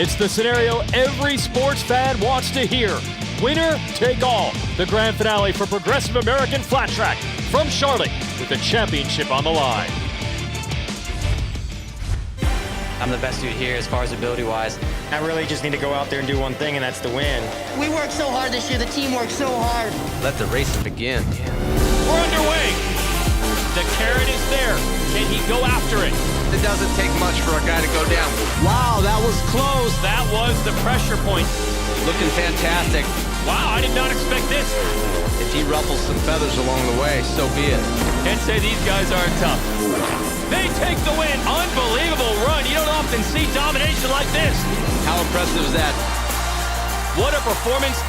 It's the scenario every sports fan wants to hear. Winner take all. The grand finale for Progressive American Flat Track from Charlotte with the championship on the line. I'm the best dude here as far as ability-wise. I really just need to go out there and do one thing, and that's to win. We worked so hard this year. The team worked so hard. Let the race begin. We're underway. The carrot is there. Can he go after it? It doesn't take much for a guy to go down. Wow, that was close. That was the pressure point. Looking fantastic. Wow, I did not expect this. If he ruffles some feathers along the way, so be it. Can't say these guys aren't tough. They take the win. Unbelievable run. You don't often see domination like this. How impressive is that? What a performance.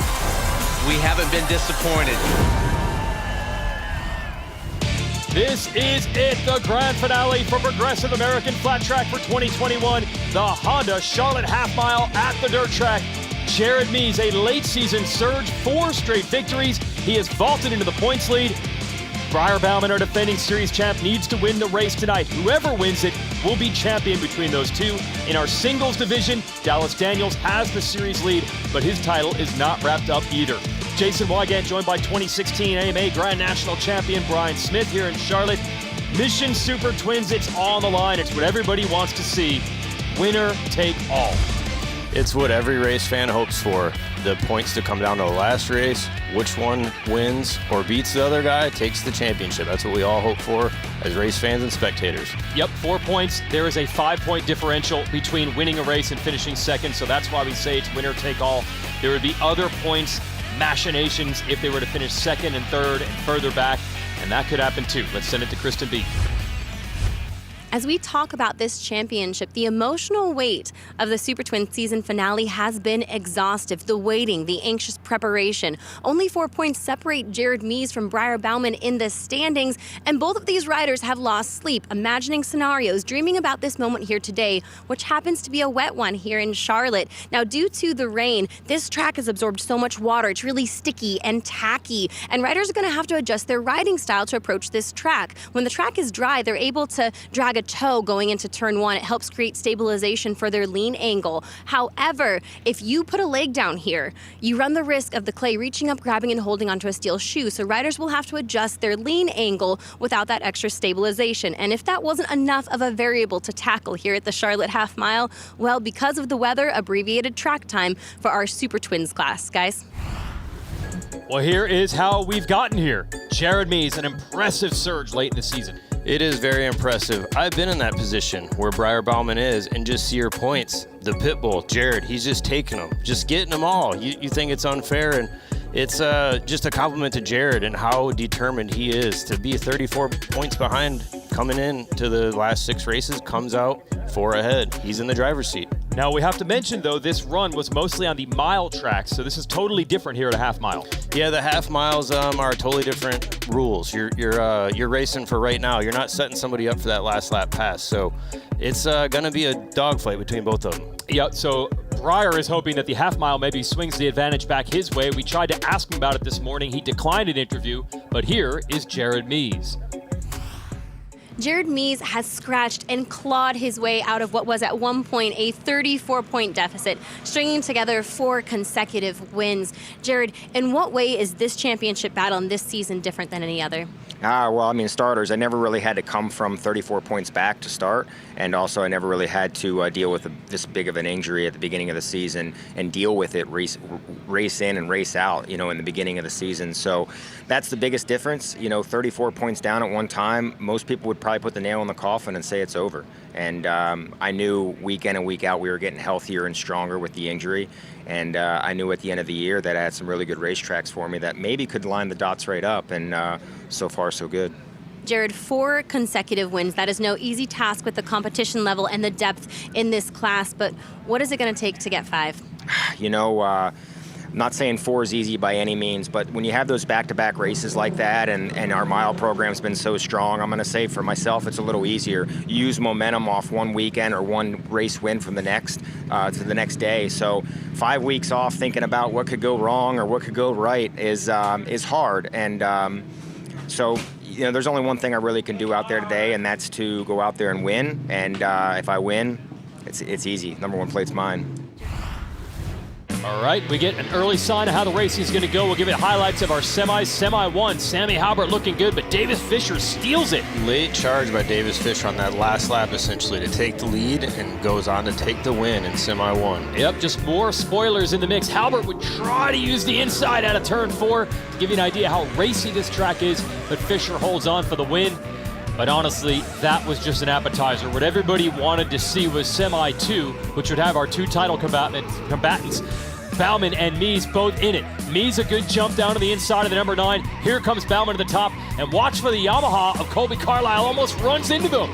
We haven't been disappointed. This is it, the grand finale for Progressive American Flat Track for 2021. The Honda Charlotte Half Mile at the dirt track. Jared Mees, a late season surge, 4 straight victories. He has vaulted into the points lead. Briar Bauman, our defending series champ, needs to win the race tonight. Whoever wins it will be champion between those two. In our singles division, Dallas Daniels has the series lead, but his title is not wrapped up either. Jason Wygant joined by 2016 AMA Grand National Champion Brian Smith here in Charlotte. Mission Super Twins, it's on the line. It's what everybody wants to see. Winner take all. It's what every race fan hopes for. The points to come down to the last race. Which one wins or beats the other guy takes the championship. That's what we all hope for as race fans and spectators. Yep, 4 points. There is a 5-point differential between winning a race and finishing second, so that's why we say it's winner take all. There would be other points, machinations, if they were to finish second and third and further back, and that could happen too. Let's send it to Kristen B. As we talk about this championship, the emotional weight of the Super Twins season finale has been exhaustive. The waiting, the anxious preparation. Only 4 points separate Jared Mees from Briar Bauman in the standings, and both of these riders have lost sleep, imagining scenarios, dreaming about this moment here today, which happens to be a wet one here in Charlotte. Now, due to the rain, this track has absorbed so much water. It's really sticky and tacky, and riders are going to have to adjust their riding style to approach this track. When the track is dry, they're able to drag a toe going into turn 1. It helps create stabilization for their lean angle. However, if you put a leg down here, you run the risk of the clay reaching up, grabbing and holding onto a steel shoe. So riders will have to adjust their lean angle without that extra stabilization. And if that wasn't enough of a variable to tackle here at the Charlotte Half Mile, well, because of the weather, abbreviated track time for our Super Twins class, guys. Well, here is how we've gotten here. Jared Mees, an impressive surge late in the season. It is very impressive. I've been in that position where Briar Bauman is, and just see your points. The pit bull, Jared, he's just taking them, just getting them all. You think it's unfair, and it's just a compliment to Jared and how determined he is to be 34 points behind coming in to the last 6 races, comes out 4 ahead. He's in the driver's seat. Now, we have to mention, though, this run was mostly on the mile track, so this is totally different here at a half mile. Yeah, the half miles are totally different rules. You're racing for right now. You're not setting somebody up for that last lap pass, so it's going to be a dogfight between both of them. Yeah, so Briar is hoping that the half mile maybe swings the advantage back his way. We tried to ask him about it this morning. He declined an interview, but here is Jared Mees. Jared Mees has scratched and clawed his way out of what was at one point a 34-point deficit, stringing together 4 consecutive wins. Jared, in what way is this championship battle in this season different than any other? Well, I mean, starters, I never really had to come from 34 points back to start, and also I never really had to deal with this big of an injury at the beginning of the season and deal with it race in and race out, in the beginning of the season. So that's the biggest difference. 34 points down at one time, most people would probably put the nail in the coffin and say it's over. And I knew week in and week out we were getting healthier and stronger with the injury. And I knew at the end of the year that I had some really good racetracks for me that maybe could line the dots right up. And so far, so good. Jared, 4 consecutive wins. That is no easy task with the competition level and the depth in this class. But what is it going to take to get 5? I'm not saying 4 is easy by any means, but when you have those back-to-back races like that and our mile program's been so strong, I'm going to say for myself it's a little easier. You use momentum off one weekend or one race win from the next to the next day. So 5 weeks off thinking about what could go wrong or what could go right is hard. And so there's only one thing I really can do out there today, and that's to go out there and win. And if I win, it's easy. Number 1 plate's mine. All right, we get an early sign of how the racing is going to go. We'll give it highlights of our semis. Semi 1, Sammy Halbert looking good, but Davis Fisher steals it. Late charge by Davis Fisher on that last lap, essentially, to take the lead and goes on to take the win in Semi 1. Yep, just more spoilers in the mix. Halbert would try to use the inside out of turn 4 to give you an idea how racy this track is, but Fisher holds on for the win. But honestly, that was just an appetizer. What everybody wanted to see was Semi 2, which would have our two title combatants, Bauman and Mies, both in it. Mies a good jump down to the inside of the number 9. Here comes Bauman to the top, and watch for the Yamaha of Colby Carlisle, almost runs into them.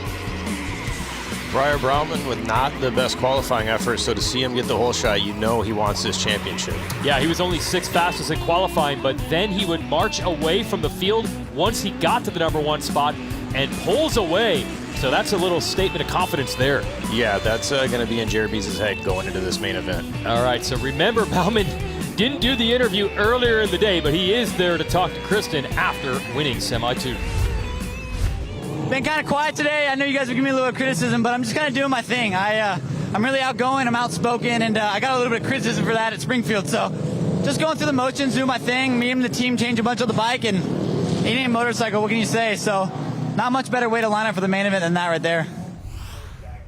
Briar Bauman with not the best qualifying effort, so to see him get the whole shot, you know he wants this championship. Yeah, he was only 6th fastest in qualifying, but then he would march away from the field once he got to the number 1 spot and pulls away. So that's a little statement of confidence there. Yeah, that's going to be in Jared Bees' head going into this main event. All right, so remember, Bauman didn't do the interview earlier in the day, but he is there to talk to Kristen after winning Semi 2. Been kind of quiet today. I know you guys are giving me a little criticism, but I'm just kind of doing my thing. I'm really outgoing, I'm outspoken, and I got a little bit of criticism for that at Springfield. So just going through the motions, doing my thing. Me and the team change a bunch on the bike, and it ain't a motorcycle. What can you say? So not much better way to line up for the main event than that right there.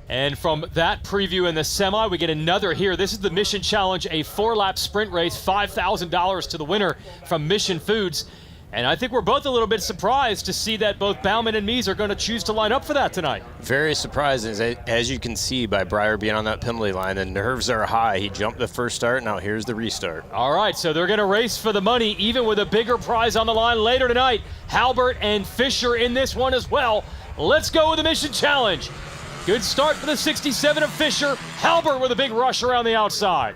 And from that preview in the semi, we get another here. This is the Mission Challenge, a 4-lap sprint race, $5,000 to the winner from Mission Foods. And I think we're both a little bit surprised to see that both Bauman and Mies are going to choose to line up for that tonight. Very surprised, as you can see by Briar being on that penalty line. The nerves are high. He jumped the first start, now here's the restart. All right, so they're going to race for the money, even with a bigger prize on the line later tonight. Halbert and Fisher in this one as well. Let's go with the Mission Challenge. Good start for the 67 of Fisher. Halbert with a big rush around the outside.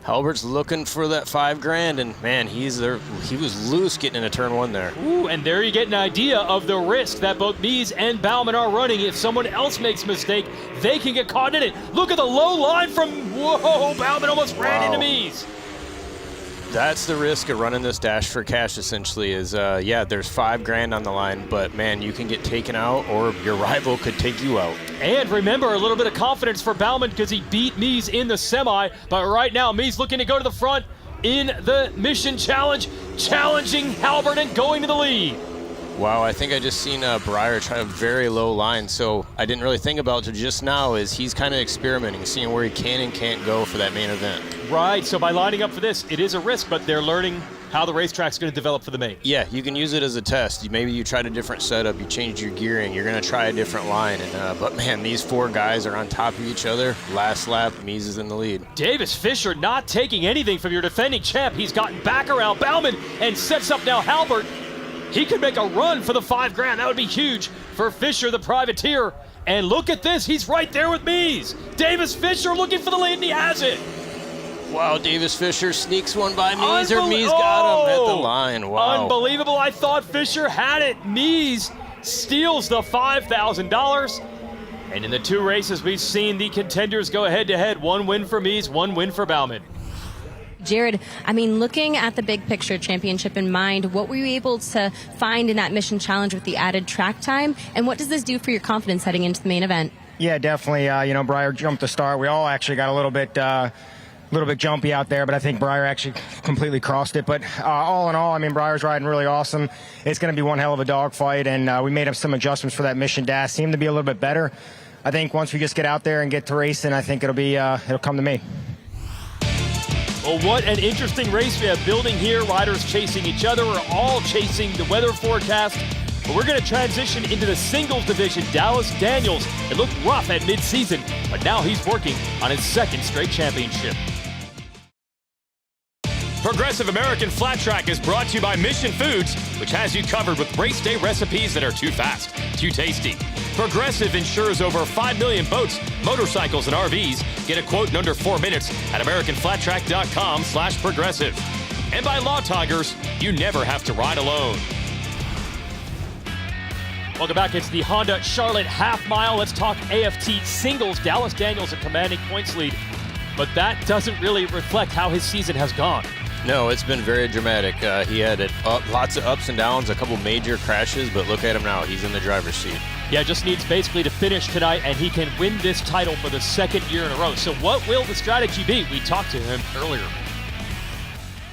Halbert's looking for that $5,000, and man, he was loose getting into turn 1 there. Ooh, and there you get an idea of the risk that both Mies and Bauman are running. If someone else makes a mistake, they can get caught in it. Look at the low line from, whoa, Bauman almost ran into Mies. That's the risk of running this dash for cash, essentially, is, yeah, there's $5,000 on the line, but man, you can get taken out or your rival could take you out. And remember, a little bit of confidence for Bauman because he beat Mies in the semi, but right now, Mies looking to go to the front in the Mission Challenge, challenging Halbert and going to the lead. Wow, I think I just seen Briar try a very low line, so I didn't really think about it just now is he's kind of experimenting, seeing where he can and can't go for that main event. Right, so by lining up for this, it is a risk, but they're learning how the racetrack's going to develop for the main. Yeah, you can use it as a test. Maybe you tried a different setup, you changed your gearing, you're going to try a different line, and but man, these 4 guys are on top of each other. Last lap, Mies is in the lead. Davis Fisher not taking anything from your defending champ. He's gotten back around Bauman and sets up now Halbert. He could make a run for the $5,000. That would be huge for Fisher, the privateer. And look at this. He's right there with Mies. Davis Fisher looking for the lead, and he has it. Wow, Davis Fisher sneaks one by Mies, or Mies got him at the line. Wow. Unbelievable. I thought Fisher had it. Mies steals the $5,000. And in the 2 races, we've seen the contenders go head-to-head. 1 win for Mies, 1 win for Bauman. Jared, I mean, looking at the big picture championship in mind, what were you able to find in that Mission Challenge with the added track time? And what does this do for your confidence heading into the main event? Yeah, definitely. Briar jumped the start. We all actually got a little bit jumpy out there, but I think Briar actually completely crossed it. But all in all, I mean, Briar's riding really awesome. It's going to be one hell of a dogfight, and we made up some adjustments for that Mission Dash. Seemed to be a little bit better. I think once we just get out there and get to racing, I think it'll come to me. Well, what an interesting race we have building here. Riders chasing each other. We're all chasing the weather forecast. But we're going to transition into the singles division. Dallas Daniels, it looked rough at midseason, but now he's working on his 2nd straight championship. Progressive American Flat Track is brought to you by Mission Foods, which has you covered with race day recipes that are too fast, too tasty. Progressive insures over 5 million boats, motorcycles, and RVs. Get a quote in under 4 minutes at AmericanFlatTrack.com/progressive. And by Law Tigers, you never have to ride alone. Welcome back. It's the Honda Charlotte Half Mile. Let's talk AFT singles. Dallas Daniels a commanding points lead, but that doesn't really reflect how his season has gone. No, it's been very dramatic. He had lots of ups and downs, a couple major crashes, but look at him now. He's in the driver's seat. Yeah, just needs basically to finish tonight, and he can win this title for the 2nd year in a row. So what will the strategy be? We talked to him earlier.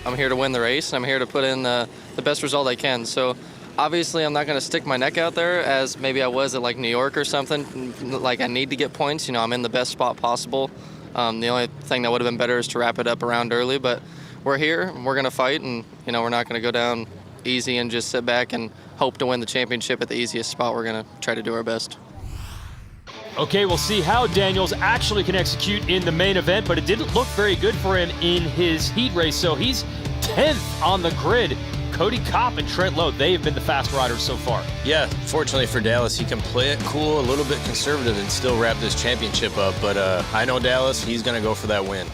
I'm here to win the race, and I'm here to put in the best result I can. So obviously I'm not going to stick my neck out there as maybe I was at like New York or something. Like I need to get points. You know, I'm in the best spot possible. The only thing that would have been better is to wrap it up around early, but we're here and we're going to fight, and you know, we're not going to go down easy and just sit back and hope to win the championship at the easiest spot. We're going to try to do our best. Okay, we'll see how Daniels actually can execute in the main event, but it didn't look very good for him in his heat race, so he's 10th on the grid. Cody Kopp and Trent Lowe, they have been the fast riders so far. Yeah, fortunately for Dallas, he can play it cool, a little bit conservative, and still wrap this championship up. But I know Dallas, he's going to go for that win.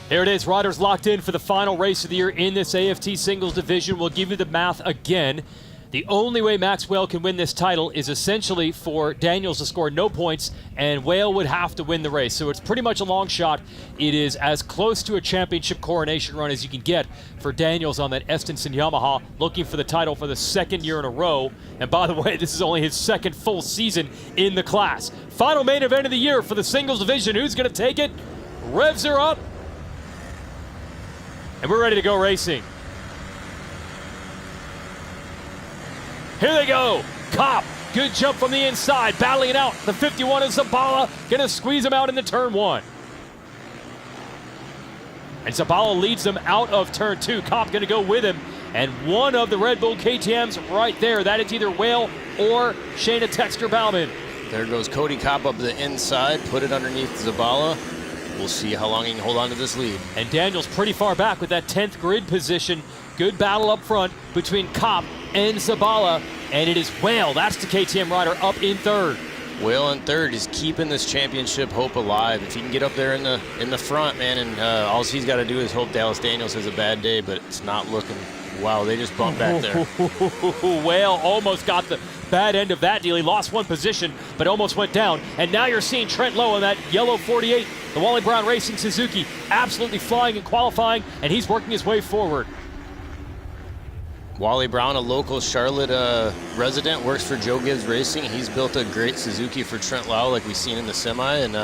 There it is, riders locked in for the final race of the year in this AFT singles division. We'll give you the math again. The only way Max Whale can win this title is essentially for Daniels to score no points, and Whale would have to win the race. So it's pretty much a long shot. It is as close to a championship coronation run as you can get for Daniels on that Estenson Yamaha, looking for the title for the second year in a row. And by the way, this is only his second full season in the class. Final main event of the year for the singles division. Who's going to take it? Revs are up. And we're ready to go racing. Here they go. Kopp, good jump from the inside, battling it out. The 51 of Zabala, gonna squeeze him out into turn 1. And Zabala leads them out of turn 2. Kopp gonna go with him. And one of the Red Bull KTMs right there. That is either Whale or Shayna Texter Bauman. There goes Cody Kopp up the inside, put it underneath Zabala. We'll see how long he can hold on to this lead. And Daniels pretty far back with that 10th grid position. Good battle up front between Kopp and Zabala, and it is Whale. That's the KTM rider up in third. Whale in third is keeping this championship hope alive. If he can get up there in the front, man, and all he's got to do is hope Dallas Daniels has a bad day, but it's not looking. Wow, they just bumped back there. Whale almost got the bad end of that deal. He lost one position, but almost went down. And now you're seeing Trent Lowe in that yellow 48, the Wally Brown Racing Suzuki, absolutely flying and qualifying, and he's working his way forward. Wally Brown, a local Charlotte resident, works for Joe Gibbs Racing. He's built a great Suzuki for Trent Lowe like we've seen in the semi, and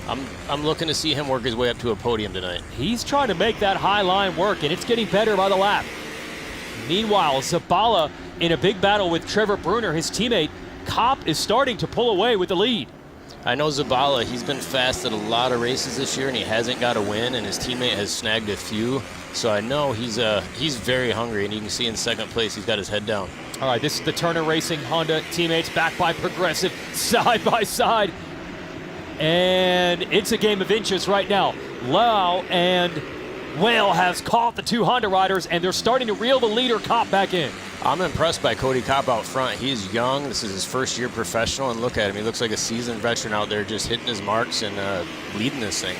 I'm looking to see him work his way up to a podium tonight. He's trying to make that high line work, and it's getting better by the lap. Meanwhile, Zabala in a big battle with Trevor Bruner, his teammate. Kopp is starting to pull away with the lead. I know Zabala, he's been fast at a lot of races this year, and he hasn't got a win, and his teammate has snagged a few. So I know he's very hungry, and you can see in second place he's got his head down. All right, this is the Turner Racing Honda teammates backed by Progressive, side by side. And it's a game of inches right now. Lowe and Whale has caught the two Honda riders, and they're starting to reel the leader Kopp back in. I'm impressed by Cody Kopp out front. He's young. This is his first year professional, and look at him. He looks like a seasoned veteran out there, just hitting his marks and leading this thing,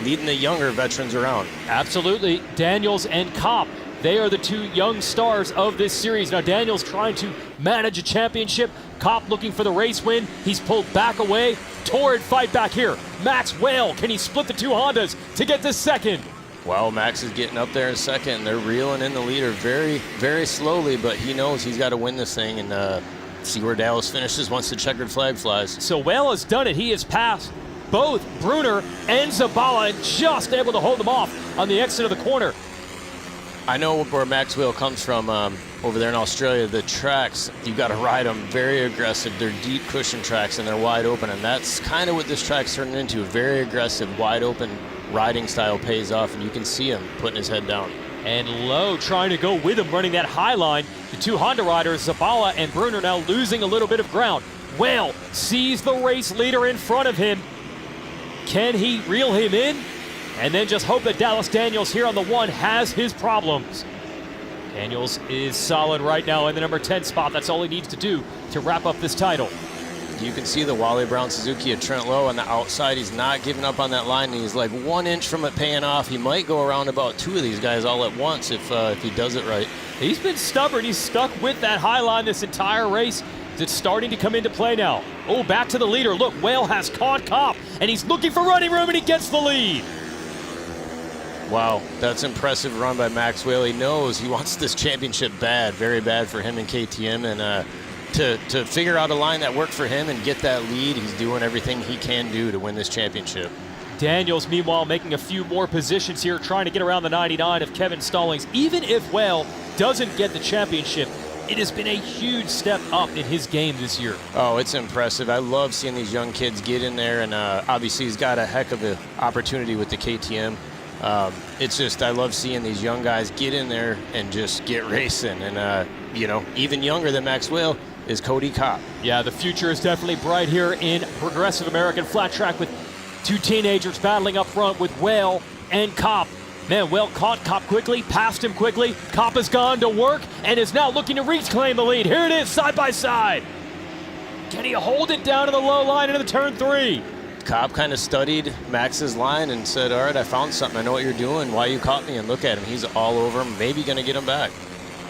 leading the younger veterans around. Absolutely. Daniels and Kopp, they are the two young stars of this series. Now Daniels trying to manage a championship. Kopp looking for the race win. He's pulled back away. Torrid fight back here. Max Whale, can he split the two Hondas to get to second? Well, Max is getting up there in second. They're reeling in the leader very, very slowly, but he knows he's got to win this thing and see where Dallas finishes once the checkered flag flies. So Whale has done it. He has passed both Bruner and Zabala and just able to hold them off on the exit of the corner. I know where Max Whale comes from over there in Australia. The tracks, you got to ride them very aggressive. They're deep cushion tracks and they're wide open, and that's kind of what this track's turning into. Very aggressive, wide open riding style pays off, and you can see him putting his head down. And Lowe trying to go with him, running that high line. The two Honda riders, Zabala and Bruner, now losing a little bit of ground. Whale sees the race leader in front of him. Can he reel him in? And then just hope that Dallas Daniels here on the one has his problems. Daniels is solid right now in the number 10 spot. That's all he needs to do to wrap up this title. You can see the Wally Brown Suzuki of Trent Lowe on the outside. He's not giving up on that line. He's like 1 inch from it paying off. He might go around about two of these guys all at once if he does it right. He's been stubborn. He's stuck with that high line this entire race. It's starting to come into play now. Oh, back to the leader. Look, Whale has caught Kopp, and he's looking for running room, and he gets the lead. Wow, that's impressive run by Max Whale. He knows he wants this championship bad, very bad for him and KTM, and to figure out a line that worked for him and get that lead, he's doing everything he can do to win this championship. Daniels, meanwhile, making a few more positions here, trying to get around the 99 of Kevin Stallings. Even if Whale doesn't get the championship, it has been a huge step up in his game this year. Oh, it's impressive. I love seeing these young kids get in there, and obviously he's got a heck of an opportunity with the KTM. It's just, I love seeing these young guys get in there and just get racing. And, even younger than Max Whale is Cody Kopp. Yeah, the future is definitely bright here in Progressive American Flat Track with two teenagers battling up front with Whale and Kopp. Man, Whale caught Kopp quickly, passed him quickly. Kopp has gone to work and is now looking to reclaim the lead. Here it is, side by side. Can he hold it down to the low line into the turn 3? Kopp kind of studied Max's line and said, all right, I found something. I know what you're doing. Why you caught me? And look at him. He's all over him. Maybe going to get him back.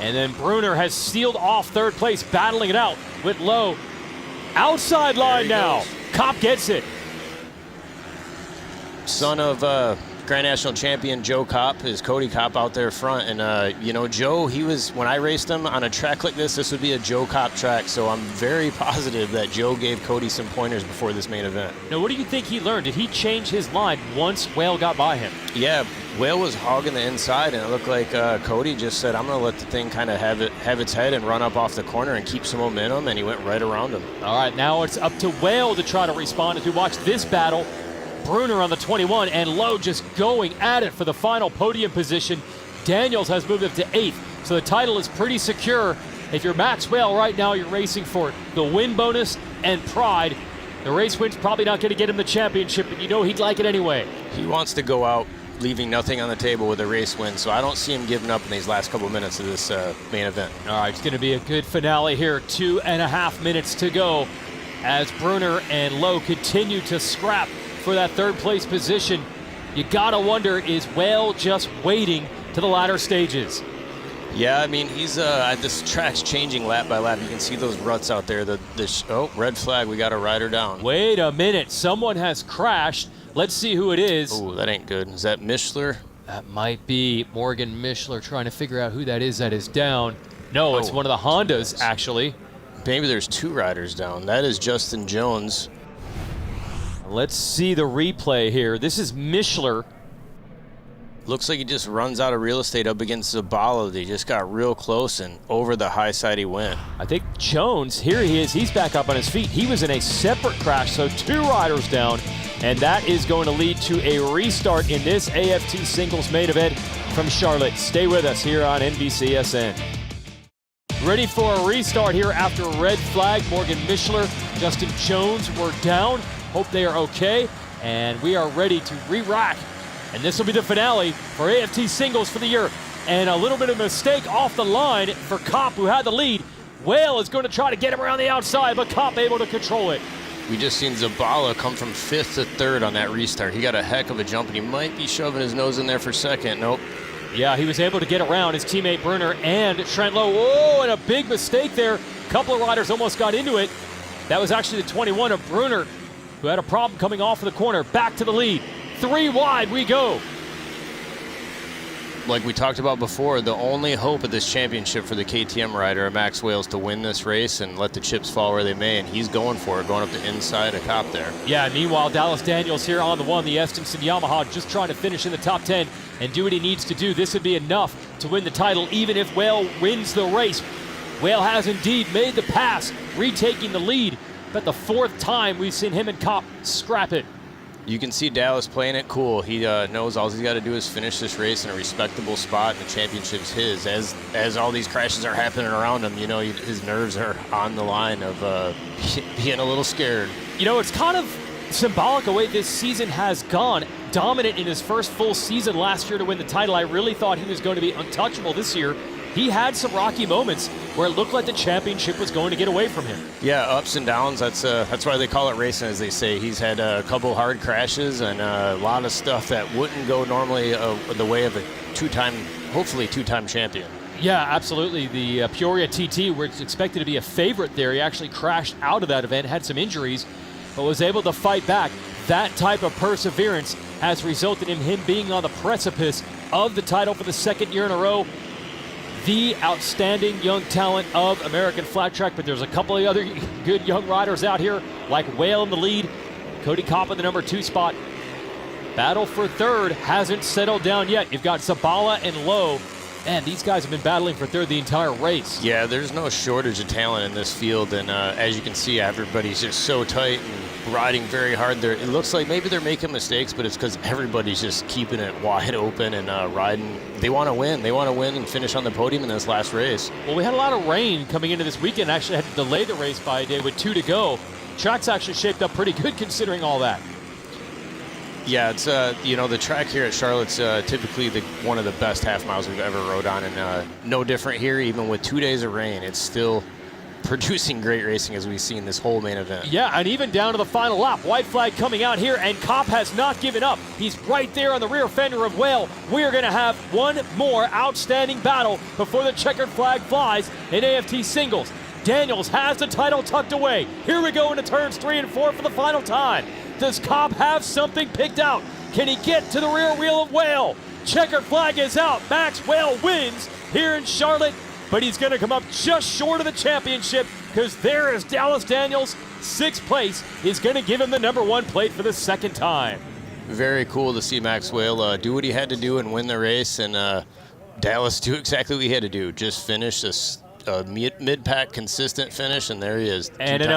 And then Bruner has sealed off third place, battling it out with Lowe. Outside line now. Goes. Kopp gets it. Son of Grand National Champion Joe Kopp is Cody Kopp out there front. And, Joe, when I raced him on a track like this would be a Joe Kopp track. So I'm very positive that Joe gave Cody some pointers before this main event. Now, what do you think he learned? Did he change his line once Whale got by him? Yeah, Whale was hogging the inside, and it looked like Cody just said, I'm going to let the thing kind of have its head and run up off the corner and keep some momentum, and he went right around him. All right, now it's up to Whale to try to respond as we watch this battle. Bruner on the 21 and Lowe just going at it for the final podium position. Daniels has moved up to 8th, so the title is pretty secure. If you're Max Whale right now, you're racing for the win bonus and pride. The race win's probably not going to get him the championship, but he'd like it anyway. He wants to go out leaving nothing on the table with a race win, so I don't see him giving up in these last couple minutes of this main event. All right, it's going to be a good finale here. 2.5 minutes to go as Bruner and Lowe continue to scrap for that third place position. You gotta wonder, is Whale just waiting to the latter stages? Yeah, I mean, he's this track's changing lap by lap. You can see those ruts out there. Red flag, we got a rider down. Wait a minute, someone has crashed. Let's see who it is. Oh, that ain't good. Is that Mishler? That might be Morgan Mishler, trying to figure out who that is down. No, it's one of the Hondas, actually. Maybe there's 2 riders down. That is Justin Jones. Let's see the replay here. This is Mishler. Looks like he just runs out of real estate up against Zabala. They just got real close, and over the high side he went. I think Jones, here he is. He's back up on his feet. He was in a separate crash, so 2 riders down, and that is going to lead to a restart in this AFT singles main event from Charlotte. Stay with us here on NBCSN. Ready for a restart here after red flag. Morgan Mishler, Justin Jones were down. Hope they are okay, and we are ready to re-rack. And this will be the finale for AFT singles for the year. And a little bit of a mistake off the line for Kopp, who had the lead. Whale is going to try to get him around the outside, but Kopp able to control it. We just seen Zabala come from 5th to 3rd on that restart. He got a heck of a jump, and he might be shoving his nose in there for 2nd. Nope. Yeah, he was able to get around his teammate Bruner and Trent Lowe. Oh, and a big mistake there. A couple of riders almost got into it. That was actually the 21 of Bruner, who had a problem coming off of the corner. Back to the lead. 3 wide we go. Like we talked about before, the only hope of this championship for the KTM rider, Max Whale, is to win this race and let the chips fall where they may, and he's going for it, going up the inside of Kopp there. Yeah, meanwhile, Dallas Daniels here on the 1, the Estenson Yamaha, just trying to finish in the top 10 and do what he needs to do. This would be enough to win the title, even if Whale wins the race. Whale has indeed made the pass, retaking the lead. But the 4th time we've seen him and Kopp scrap it. You can see Dallas playing it cool. He knows all he's got to do is finish this race in a respectable spot, and the championship's his. As all these crashes are happening around him, his nerves are on the line of being a little scared. It's kind of symbolic the way this season has gone. Dominant in his first full season last year to win the title. I really thought he was going to be untouchable this year. He had some rocky moments where it looked like the championship was going to get away from him. Yeah, ups and downs. That's why they call it racing, as they say. He's had a couple hard crashes and a lot of stuff that wouldn't go normally the way of a hopefully two-time champion. Yeah, absolutely. The Peoria TT, where it's expected to be a favorite there, he actually crashed out of that event, had some injuries, but was able to fight back. That type of perseverance has resulted in him being on the precipice of the title for the 2nd year in a row. The outstanding young talent of American Flat Track, but there's a couple of other good young riders out here, like Whale in the lead, Cody Kopp in the number 2 spot. Battle for third hasn't settled down yet. You've got Zabala and Lowe, and these guys have been battling for third the entire race. Yeah, there's no shortage of talent in this field, and as you can see, everybody's just so tight and riding very hard. It looks like maybe they're making mistakes, but it's because everybody's just keeping it wide open and riding. They want to win. They want to win and finish on the podium in this last race. Well, we had a lot of rain coming into this weekend. Actually had to delay the race by a day with 2 to go. Track's actually shaped up pretty good considering all that. Yeah, it's the track here at Charlotte's typically one of the best half miles we've ever rode on, and no different here. Even with 2 days of rain, it's still producing great racing as we've seen this whole main event. Yeah, and even down to the final lap. White flag coming out here, and Kopp has not given up. He's right there on the rear fender of Whale. We're going to have one more outstanding battle before the checkered flag flies in AFT singles. Daniels has the title tucked away. Here we go into turns 3 and 4 for the final time. Does Kopp have something picked out? Can he get to the rear wheel of Whale? Checkered flag is out. Max Whale wins here in Charlotte, but he's going to come up just short of the championship because there is Dallas Daniels. 6th place is going to give him the #1 plate for the second time. Very cool to see Max Whale do what he had to do and win the race, and Dallas do exactly what he had to do. Just finish this mid-pack consistent finish, and there he is. And an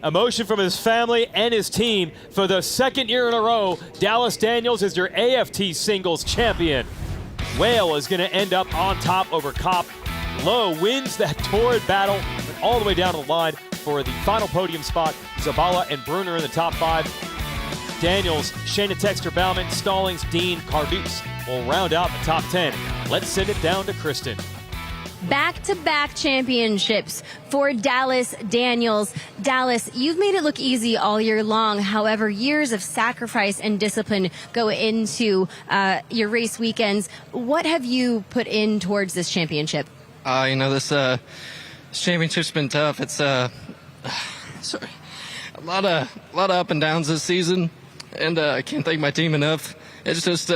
emotion from his family and his team. For the second year in a row, Dallas Daniels is your AFT singles champion. Whale is going to end up on top over Kopp. Lowe wins that torrid battle, but all the way down to the line for the final podium spot. Zabala and Bruner in the top 5. Daniels, Shayna Texter, Bauman, Stallings, Dean, Cardus will round out the top 10. Let's send it down to Kristen. Back-to-back championships for Dallas Daniels. Dallas, you've made it look easy all year long. However, years of sacrifice and discipline go into your race weekends. What have you put in towards this championship? This championship's been tough. It's sorry, a lot of up and downs this season, and I can't thank my team enough. It's just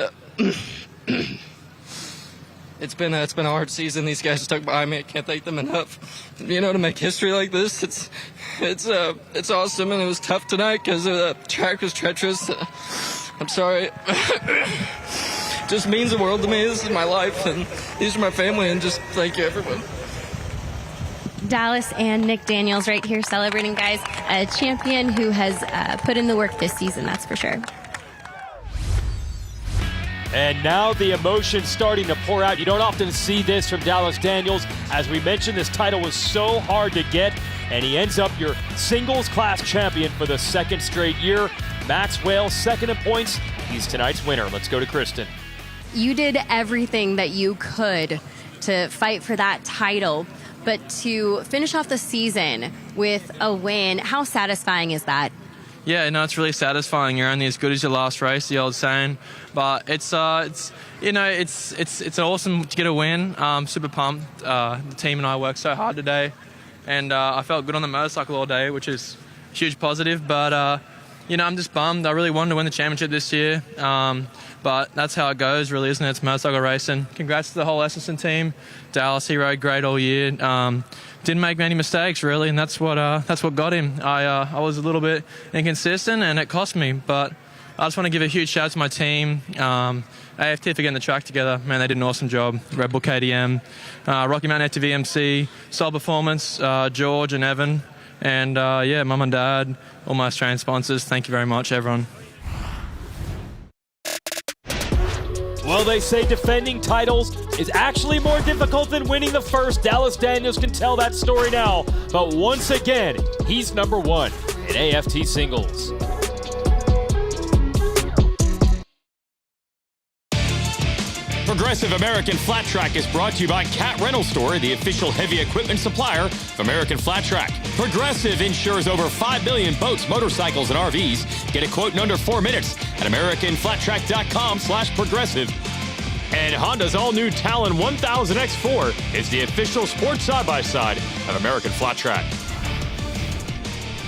It's been a hard season. These guys stuck behind me. I can't thank them enough. To make history like this, it's awesome, and it was tough tonight because the track was treacherous. I'm sorry. It just means the world to me. This is my life, and these are my family, and just thank you, everyone. Dallas and Nick Daniels right here celebrating, guys. A champion who has put in the work this season, that's for sure. And now the emotion starting to pour out. You don't often see this from Dallas Daniels. As we mentioned, this title was so hard to get, and he ends up your singles class champion for the second straight year. Max Whale, second in points. He's tonight's winner. Let's go to Kristen. You did everything that you could to fight for that title, but to finish off the season with a win, how satisfying is that? Yeah, no, it's really satisfying. You're only as good as your last race, the old saying. But it's awesome to get a win. Super pumped. The team and I worked so hard today, and I felt good on the motorcycle all day, which is a huge positive. But I'm just bummed. I really wanted to win the championship this year, but that's how it goes, really, isn't it? It's motorcycle racing. Congrats to the whole Esselstyn team. Dallas, he rode great all year. Didn't make many mistakes, really, and that's what got him. I was a little bit inconsistent, and it cost me. But I just want to give a huge shout out to my team, AFT for getting the track together. Man, they did an awesome job. Red Bull KTM, Rocky Mountain FTVMC, Sol Performance, George and Evan, and Mum and Dad, all my Australian sponsors. Thank you very much, everyone. Well, they say defending titles is actually more difficult than winning the first. Dallas Daniels can tell that story now. But once again, he's #1 in AFT singles. Progressive American Flat Track is brought to you by Cat Rental Store, the official heavy equipment supplier of American Flat Track. Progressive insures over 5 million boats, motorcycles, and RVs. Get a quote in under 4 minutes at AmericanFlatTrack.com/progressive. And Honda's all-new Talon 1000 X4 is the official sports side-by-side of American Flat Track.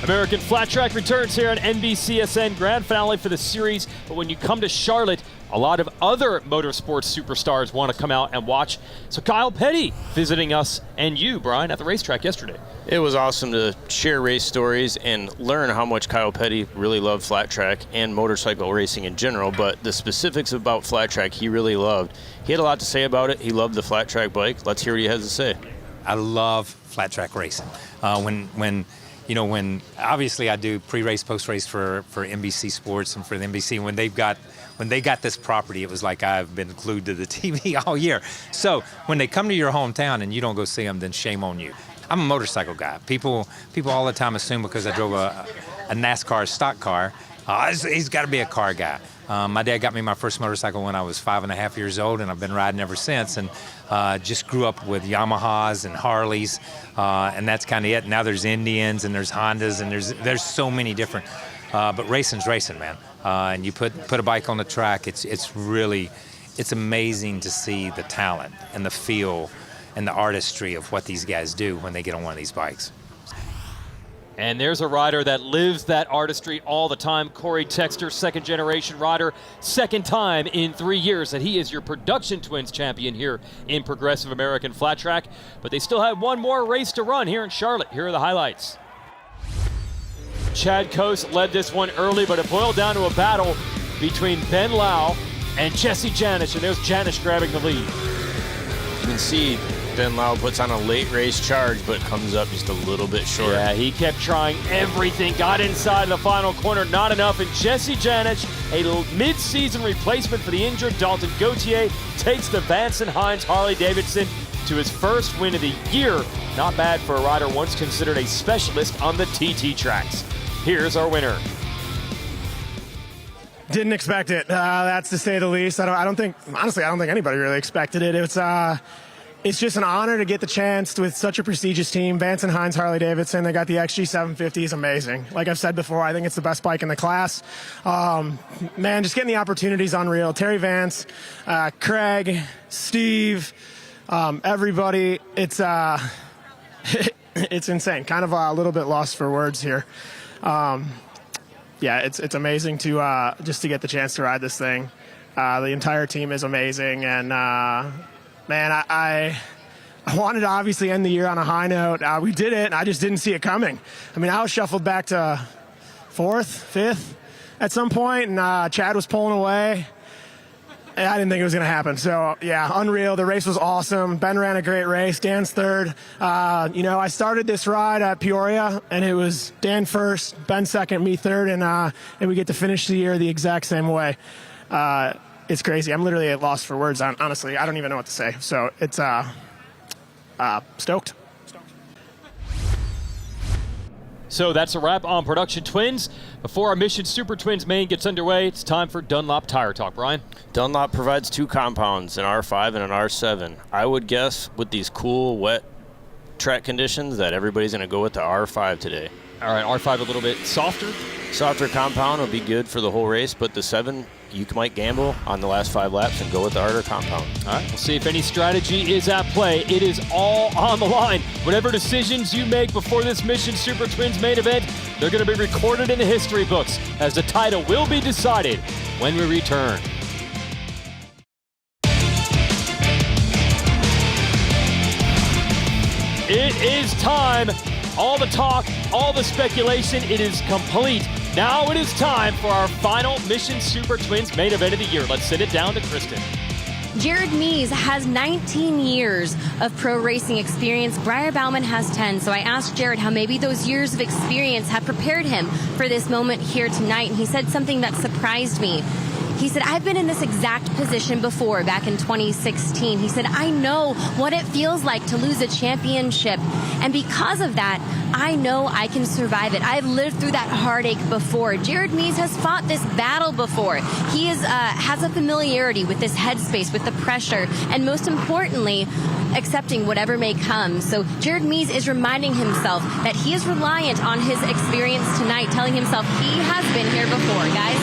American Flat Track returns here on NBCSN Grand Finale for the series. But when you come to Charlotte, a lot of other motorsports superstars want to come out and watch. So Kyle Petty visiting us and you, Brian, at the racetrack yesterday. It was awesome to share race stories and learn how much Kyle Petty really loved flat track and motorcycle racing in general, but the specifics about flat track he really loved. He had a lot to say about it. He loved the flat track bike. Let's hear what he has to say. I love flat track racing. When obviously I do pre-race, post-race for NBC Sports and for the NBC. When they got this property, it was like I've been glued to the TV all year. So when they come to your hometown and you don't go see them, then shame on you. I'm a motorcycle guy. People all the time assume because I drove a NASCAR stock car, he's got to be a car guy. My dad got me my first motorcycle when I was 5.5 years old, and I've been riding ever since. And just grew up with Yamahas and Harleys, and that's kind of it. Now there's Indians and there's Hondas and there's so many different. But racing's racing, man. And you put a bike on the track. It's amazing to see the talent and the feel and the artistry of what these guys do when they get on one of these bikes. And there's a rider that lives that artistry all the time. Corey Texter, second-generation rider, second time in 3 years that he is your Production Twins champion here in Progressive American Flat Track. But they still have one more race to run here in Charlotte. Here are the highlights. Chad Coase led this one early, but it boiled down to a battle between Ben Lau and Jesse Janisch, and there's Janisch grabbing the lead. You can see Ben Lau puts on a late race charge, but comes up just a little bit short. Yeah, he kept trying everything, got inside the final corner, not enough, and Jesse Janisch, a mid-season replacement for the injured Dalton Gauthier, takes the Vance & Hines Harley-Davidson to his first win of the year. Not bad for a rider once considered a specialist on the TT tracks. Here's our winner. Didn't expect it. That's to say the least. I don't think anybody really expected it. It's just an honor to get the chance with such a prestigious team. Vance & Hines Harley-Davidson, they got the XG750 is amazing. Like I've said before, I think it's the best bike in the class. Man, just getting the opportunity is unreal. Terry Vance, Craig, Steve, everybody, it's insane. Kind of a little bit lost for words here. Yeah, it's amazing to just to get the chance to ride this thing. The entire team is amazing, and man, I wanted to obviously end the year on a high note. We did it, and I just didn't see it coming. I mean, I was shuffled back to 4th, 5th at some point, and Chad was pulling away. And I didn't think it was going to happen. So, yeah, unreal. The race was awesome. Ben ran a great race. Dan's third. I started this ride at Peoria, and it was Dan first, Ben second, me third, and we get to finish the year the exact same way. It's crazy. I'm literally at loss for words. Honestly, I don't even know what to say. So it's stoked. So that's a wrap on Production Twins. Before our Mission Super Twins main gets underway, it's time for Dunlop Tire Talk. Brian? Dunlop provides two compounds, an R5 and an R7. I would guess with these cool, wet track conditions that everybody's going to go with the R5 today. All right, R5 a little bit softer? Softer compound will be good for the whole race, but the 7, you might gamble on the last 5 laps and go with the harder compound. All right, we'll see if any strategy is at play. It is all on the line. Whatever decisions you make before this Mission Super Twins main event, they're going to be recorded in the history books as the title will be decided when we return. It is time. All the talk, all the speculation, it is complete. Now it is time for our final Mission Super Twins main event of the year. Let's send it down to Kristen. Jared Mees has 19 years of pro racing experience. Briar Bauman has 10. So I asked Jared how maybe those years of experience have prepared him for this moment here tonight. And he said something that surprised me. He said, I've been in this exact position before, back in 2016. He said, I know what it feels like to lose a championship. And because of that, I know I can survive it. I've lived through that heartache before. Jared Mees has fought this battle before. He has a familiarity with this headspace, with the pressure, and most importantly, accepting whatever may come. So Jared Mees is reminding himself that he is reliant on his experience tonight, telling himself he has been here before, guys.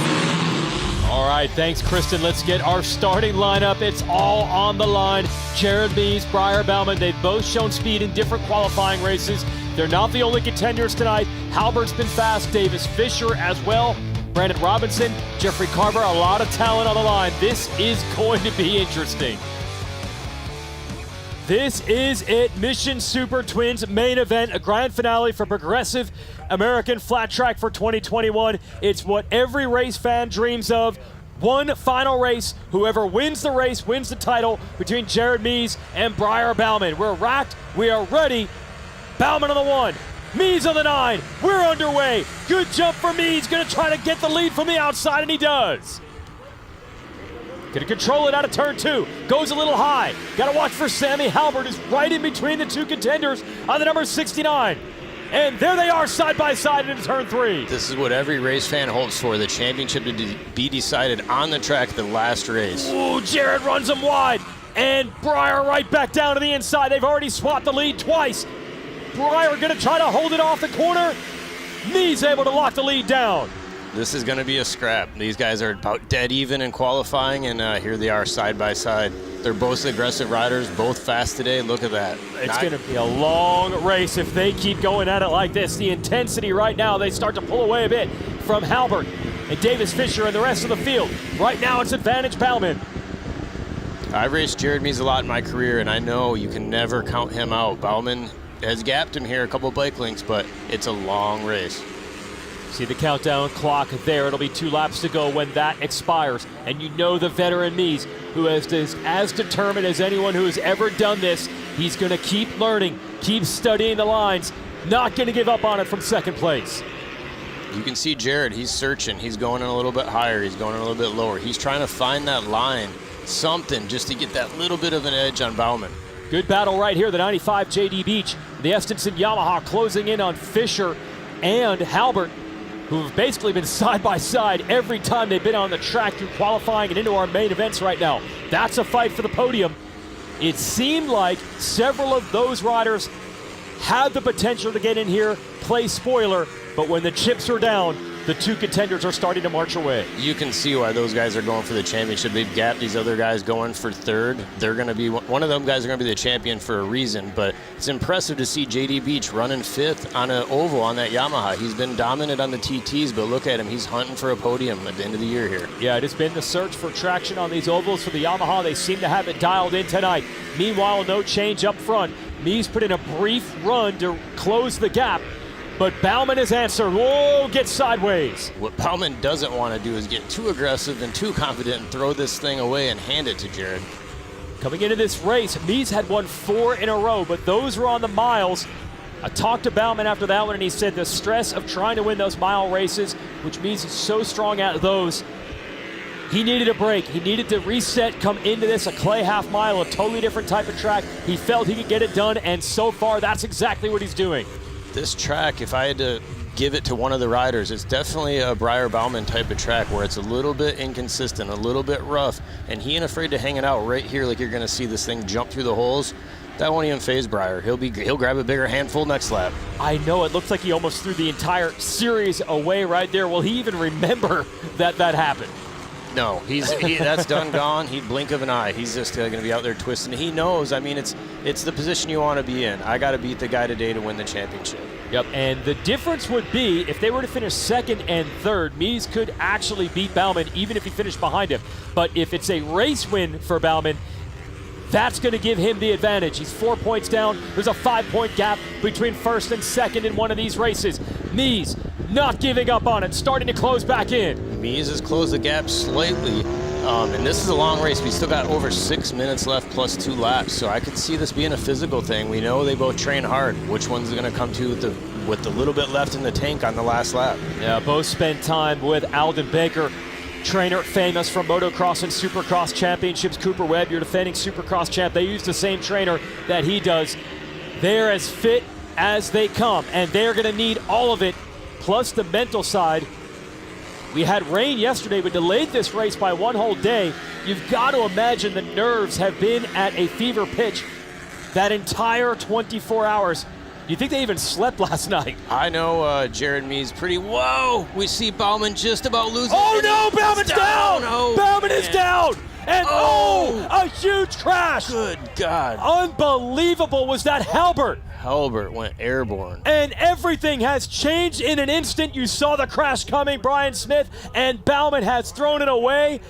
All right, thanks, Kristen. Let's get our starting lineup. It's all on the line. Jared Mees, Briar Bauman, they've both shown speed in different qualifying races. They're not the only contenders tonight. Halbert's been fast, Davis Fisher as well. Brandon Robinson, Jeffrey Carver, a lot of talent on the line. This is going to be interesting. This is it, Mission Super Twins main event, a grand finale for Progressive American Flat Track for 2021. It's what every race fan dreams of. One final race. Whoever wins the race wins the title between Jared Mees and Briar Bauman. We're racked. We are ready. Bauman on the 1. Mees on the 9. We're underway. Good jump for Mees. Going to try to get the lead from the outside, and he does. Going to control it out of turn 2. Goes a little high. Got to watch for Sammy Halbert, who's right in between the two contenders on the number 69. And there they are side by side into turn 3. This is what every race fan hopes for, the championship to be decided on the track the last race. Ooh, Jared runs him wide. And Briar right back down to the inside. They've already swapped the lead twice. Briar going to try to hold it off the corner. Mees able to lock the lead down. This is going to be a scrap. These guys are about dead even in qualifying, and here they are side by side. They're both aggressive riders, both fast today. Look at that. It's going to be a long race if they keep going at it like this. The intensity right now, they start to pull away a bit from Halbert and Davis Fisher and the rest of the field. Right now, it's advantage Bauman. I've raced Jared Mees a lot in my career, and I know you can never count him out. Bauman has gapped him here a couple bike lengths, but it's a long race. See the countdown clock there. It'll be 2 laps to go when that expires. And you know the veteran Mees, who is as determined as anyone who has ever done this. He's going to keep learning, keep studying the lines, not going to give up on it from second place. You can see Jared, he's searching. He's going in a little bit higher. He's going in a little bit lower. He's trying to find that line, something just to get that little bit of an edge on Bauman. Good battle right here, the 95 JD Beach. The Estenson Yamaha closing in on Fisher and Halbert, who've basically been side by side every time they've been on the track through qualifying and into our main events right now. That's a fight for the podium. It seemed like several of those riders had the potential to get in here, play spoiler, but when the chips are down, the two contenders are starting to march away. You can see why those guys are going for the championship. They've gapped these other guys going for third. They're going to be, one of them guys are going to be the champion for a reason, but it's impressive to see JD Beach running 5th on an oval on that Yamaha. He's been dominant on the TTs, but look at him. He's hunting for a podium at the end of the year here. Yeah, it has been the search for traction on these ovals for the Yamaha. They seem to have it dialed in tonight. Meanwhile, no change up front. Mees put in a brief run to close the gap, but Bauman has answered. Whoa, get sideways. What Bauman doesn't want to do is get too aggressive and too confident and throw this thing away and hand it to Jared. Coming into this race, Mees had won 4 in a row, but those were on the miles. I talked to Bauman after that one, and he said the stress of trying to win those mile races, which Mees is so strong at those, he needed a break. He needed to reset, come into this, a clay half mile, a totally different type of track. He felt he could get it done, and so far, that's exactly what he's doing. This track, if I had to give it to one of the riders, it's definitely a Briar Bauman type of track where it's a little bit inconsistent, a little bit rough, and he ain't afraid to hang it out right here like you're going to see this thing jump through the holes. That won't even phase Briar. He'll grab a bigger handful next lap. I know, it looks like he almost threw the entire series away right there. Will he even remember that happened? No, that's done, gone. He'd blink of an eye. He's just going to be out there twisting. He knows, I mean, it's the position you want to be in. I got to beat the guy today to win the championship. Yep, and the difference would be if they were to finish 2nd and 3rd, Mees could actually beat Bauman even if he finished behind him. But if it's a race win for Bauman, that's going to give him the advantage. He's 4 points down. There's a 5-point gap between 1st and 2nd in one of these races. Mees not giving up on it, starting to close back in. Mees has closed the gap slightly, and this is a long race. We still got over 6 minutes left plus 2 laps, so I could see this being a physical thing. We know they both train hard. Which one's going to come to with the little bit left in the tank on the last lap? Yeah, both spent time with Alden Baker, trainer famous from motocross and supercross championships. Cooper Webb, your defending supercross champ. They use the same trainer that he does. They're as fit as they come, and they're going to need all of it, plus the mental side. We had rain yesterday, but delayed this race by 1 whole day. You've got to imagine the nerves have been at a fever pitch that entire 24 hours. Do you think they even slept last night? I know Jared Mees pretty. Whoa! We see Bauman just about losing. Oh no! Bauman's down! Oh, Bauman is down! and a huge crash. Good God. Unbelievable was that Halbert. Halbert went airborne. And everything has changed in an instant. You saw the crash coming, Brian Smith, and Bauman has thrown it away.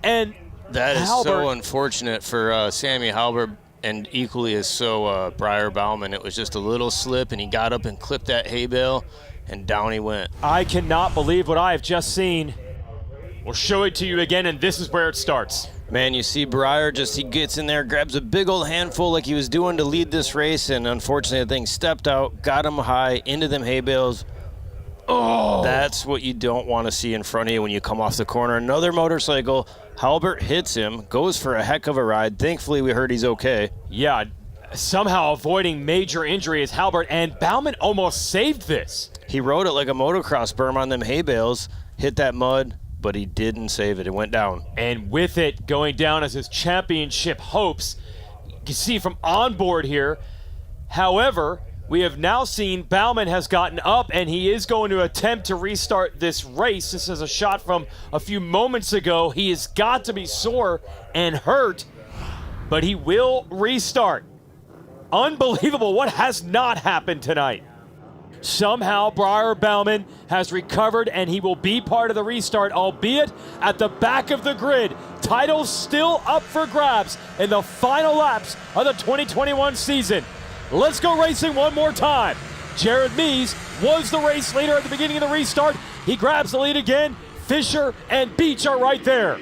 And that is Halbert, so unfortunate for Sammy Halbert, and equally as so Briar Bauman. It was just a little slip, and he got up and clipped that hay bale, and down he went. I cannot believe what I have just seen. We'll show it to you again, and this is where it starts. Man, you see Briar he gets in there, grabs a big old handful like he was doing to lead this race, and unfortunately the thing stepped out, got him high into them hay bales. Oh! That's what you don't want to see in front of you when you come off the corner. Another motorcycle. Halbert hits him, goes for a heck of a ride. Thankfully, we heard he's okay. Yeah, somehow avoiding major injury is Halbert, and Bauman almost saved this. He rode it like a motocross berm on them hay bales, hit that mud, but he didn't save it. It went down. And with it going down as his championship hopes, you can see from onboard here. However, we have now seen Bauman has gotten up, and he is going to attempt to restart this race. This is a shot from a few moments ago. He has got to be sore and hurt, but he will restart. Unbelievable what has not happened tonight. Somehow Briar Bauman has recovered, and he will be part of the restart, albeit at the back of the grid. Titles still up for grabs in the final laps of the 2021 season. Let's go racing one more time. Jared Mees was the race leader at the beginning of the restart. He grabs the lead again. Fisher and Beach are right there.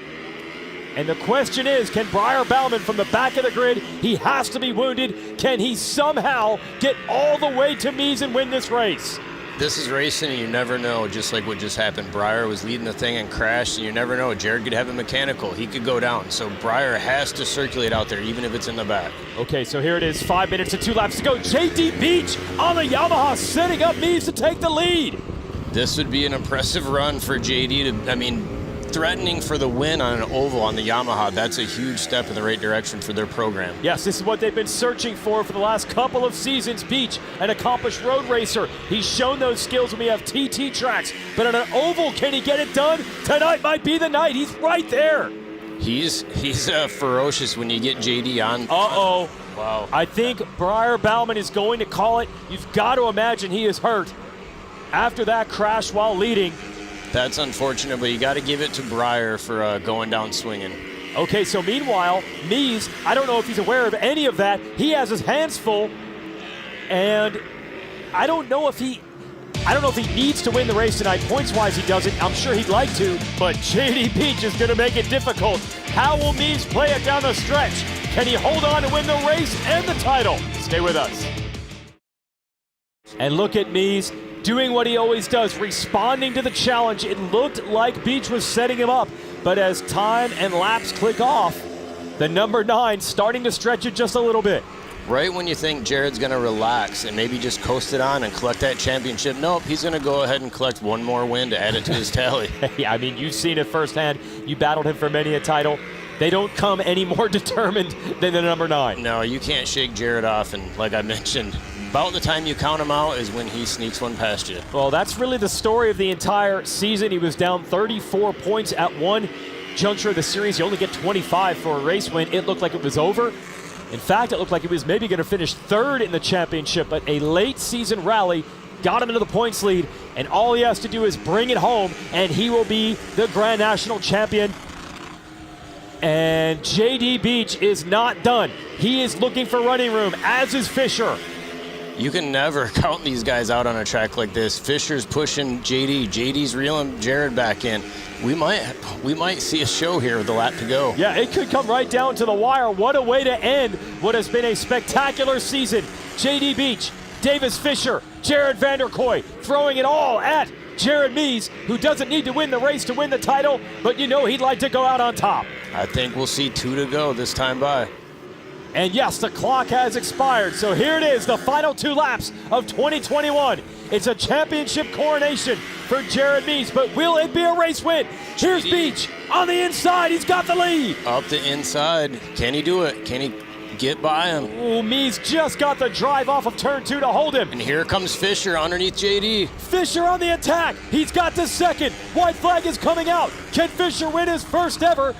And the question is, can Briar Bauman from the back of the grid, he has to be wounded, can he somehow get all the way to Mees and win this race? This is racing, and you never know, just like what just happened. Briar was leading the thing and crashed, and you never know. Jared could have a mechanical. He could go down. So Briar has to circulate out there, even if it's in the back. Okay, so here it is, 5 minutes and 2 laps to go. JD Beach on the Yamaha, setting up Mees to take the lead. This would be an impressive run for JD threatening for the win on an oval on the Yamaha. That's a huge step in the right direction for their program. Yes, this is what they've been searching for the last couple of seasons. Beach, an accomplished road racer. He's shown those skills when we have TT tracks, but on an oval, can he get it done? Tonight might be the night. He's right there. He's ferocious when you get JD on. Uh-oh. Wow. I think Briar Bauman is going to call it. You've got to imagine he is hurt after that crash while leading. That's unfortunate, but you got to give it to Briar for going down swinging. Okay, so meanwhile, Mees, I don't know if he's aware of any of that. He has his hands full, and I don't know if he needs to win the race tonight. Points-wise, he doesn't. I'm sure he'd like to, but JD Beach is going to make it difficult. How will Mees play it down the stretch? Can he hold on to win the race and the title? Stay with us. And look at Mees doing what he always does, responding to the challenge. It looked like Beach was setting him up, but as time and laps click off, the number 9 starting to stretch it just a little bit. Right when you think Jared's going to relax and maybe just coast it on and collect that championship, nope, he's going to go ahead and collect one more win to add it to his tally. Yeah, I mean, you've seen it firsthand. You battled him for many a title. They don't come any more determined than the number 9. No, you can't shake Jared off, and like I mentioned, about the time you count him out is when he sneaks one past you. Well, that's really the story of the entire season. He was down 34 points at one juncture of the series. You only get 25 for a race win. It looked like it was over. In fact, it looked like he was maybe going to finish 3rd in the championship, but a late season rally got him into the points lead, and all he has to do is bring it home, and he will be the Grand National Champion. And JD Beach is not done. He is looking for running room, as is Fisher. You can never count these guys out on a track like this. Fisher's pushing JD. JD's reeling Jared back in. We might see a show here with the lap to go. Yeah, it could come right down to the wire. What a way to end what has been a spectacular season. JD Beach, Davis Fisher, Jared Vanderkoy throwing it all at Jared Mees, who doesn't need to win the race to win the title, but you know he'd like to go out on top. I think we'll see 2 to go this time by. And yes, the clock has expired. So here it is, the final 2 laps of 2021. It's a championship coronation for Jared Mees, but will it be a race win? Here's Beach on the inside. He's got the lead. Up the inside. Can he do it? Can he get by him? Ooh, Mees just got the drive off of turn 2 to hold him. And here comes Fisher underneath JD. Fisher on the attack. He's got the second. White flag is coming out. Can Fisher win his first ever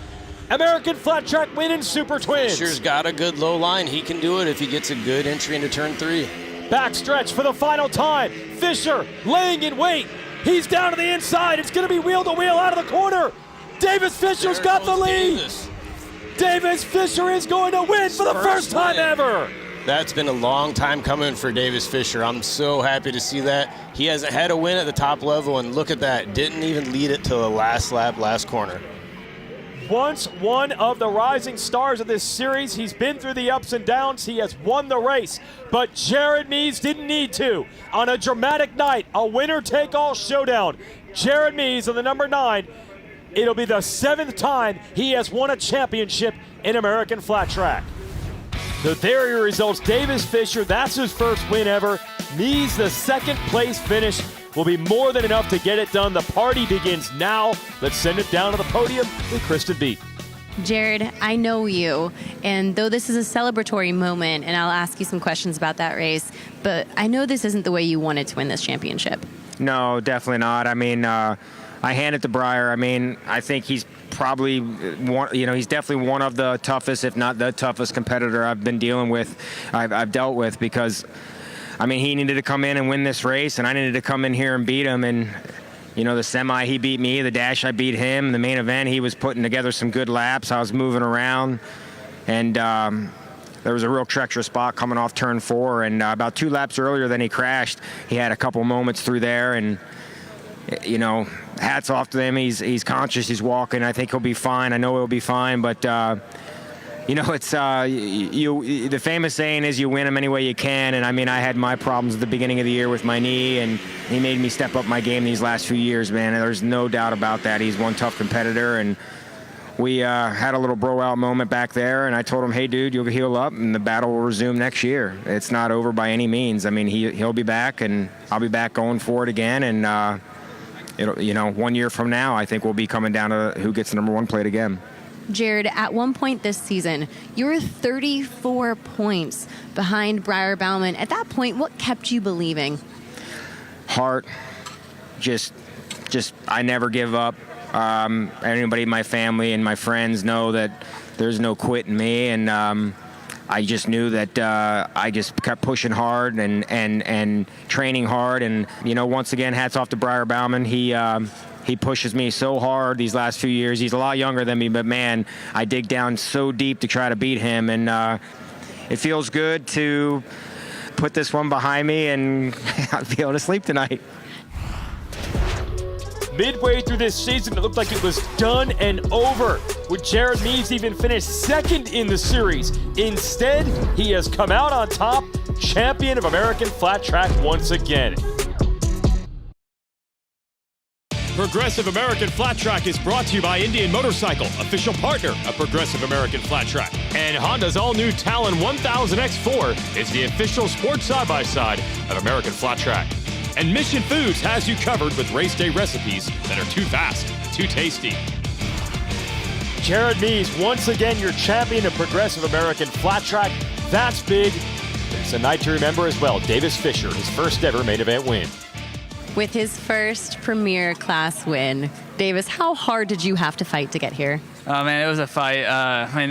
American Flat Track win in Super Twins. Fisher's got a good low line. He can do it if he gets a good entry into turn 3. Backstretch for the final time. Fisher laying in wait. He's down to the inside. It's going to be wheel to wheel out of the corner. Davis Fisher's got the lead. Davis Fisher is going to win for the first time ever. That's been a long time coming for Davis Fisher. I'm so happy to see that. He hasn't had a win at the top level, and look at that. Didn't even lead it till the last lap, last corner. Once one of the rising stars of this series, he's been through the ups and downs. He has won the race, but Jared Mees didn't need to. On a dramatic night, a winner-take-all showdown, Jared Mees on the number 9. It'll be the 7th time he has won a championship in American Flat Track. So there are your results. Davis Fisher, that's his first win ever. Mees, the 2nd place finish will be more than enough to get it done. The party begins now. Let's send it down to the podium with Kristen Beat. Jared, I know you, and though this is a celebratory moment, and I'll ask you some questions about that race, but I know this isn't the way you wanted to win this championship. No, definitely not. I mean, I hand it to Briar. I mean, I think he's probably he's definitely one of the toughest, if not the toughest competitor I've been dealing with, I've dealt with, because I mean, he needed to come in and win this race, and I needed to come in here and beat him. And, the semi, he beat me. The dash, I beat him. The main event, he was putting together some good laps. I was moving around. And there was a real treacherous spot coming off turn 4. And about 2 laps earlier than he crashed, he had a couple moments through there. And, hats off to him. He's conscious. He's walking. I think he'll be fine. I know he'll be fine. But, it's the famous saying is you win them any way you can. And I mean, I had my problems at the beginning of the year with my knee, and he made me step up my game these last few years, man. And there's no doubt about that. He's one tough competitor, and we had a little bro-out moment back there, and I told him, hey, dude, you'll heal up, and the battle will resume next year. It's not over by any means. I mean, he'll be back, and I'll be back going for it again, and 1 year from now, I think we'll be coming down to who gets the number 1 plate again. Jared, at one point this season, you were 34 points behind Briar Bauman. At that point, what kept you believing? Heart. Just I never give up. Anybody in my family and my friends know that there's no quit in me, and I just knew that I just kept pushing hard and training hard. And, once again, hats off to Briar Bauman. He pushes me so hard these last few years. He's a lot younger than me, but, man, I dig down so deep to try to beat him. And it feels good to put this one behind me and be able to sleep tonight. Midway through this season, it looked like it was done and over. Would Jared Mees even finish 2nd in the series? Instead, he has come out on top, champion of American Flat Track once again. Progressive American Flat Track is brought to you by Indian Motorcycle, official partner of Progressive American Flat Track. And Honda's all-new Talon 1000 X4 is the official sports side-by-side of American Flat Track. And Mission Foods has you covered with race day recipes that are too fast, too tasty. Jared Mees, once again your champion of Progressive American Flat Track. That's big. It's a night to remember as well. Davis Fisher, his first ever main event win. With his first Premier Class win, Davis, how hard did you have to fight to get here? Oh, man, it was a fight.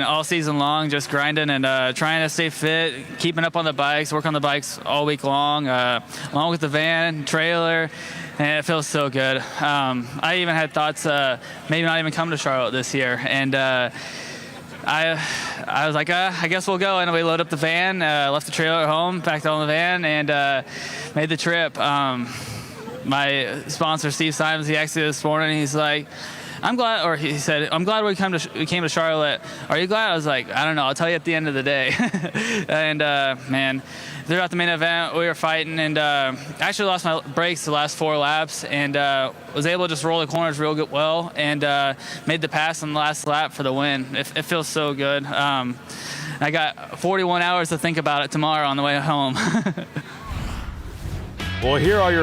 All season long, just grinding and trying to stay fit, keeping up on the bikes, work on the bikes all week long, along with the van, trailer, and it feels so good. I even had thoughts maybe not even come to Charlotte this year, and I was like, I guess we'll go. And we loaded up the van, left the trailer at home, packed it on the van, and made the trip. My sponsor, Steve Simons, he asked me this morning, he's like, he said, I'm glad we came to Charlotte. Are you glad? I was like, I don't know. I'll tell you at the end of the day. And, man, throughout the main event, we were fighting, and I actually lost my brakes the last 4 laps, and was able to just roll the corners real good, and made the pass on the last lap for the win. It feels so good. I got 41 hours to think about it tomorrow on the way home. Well, here are your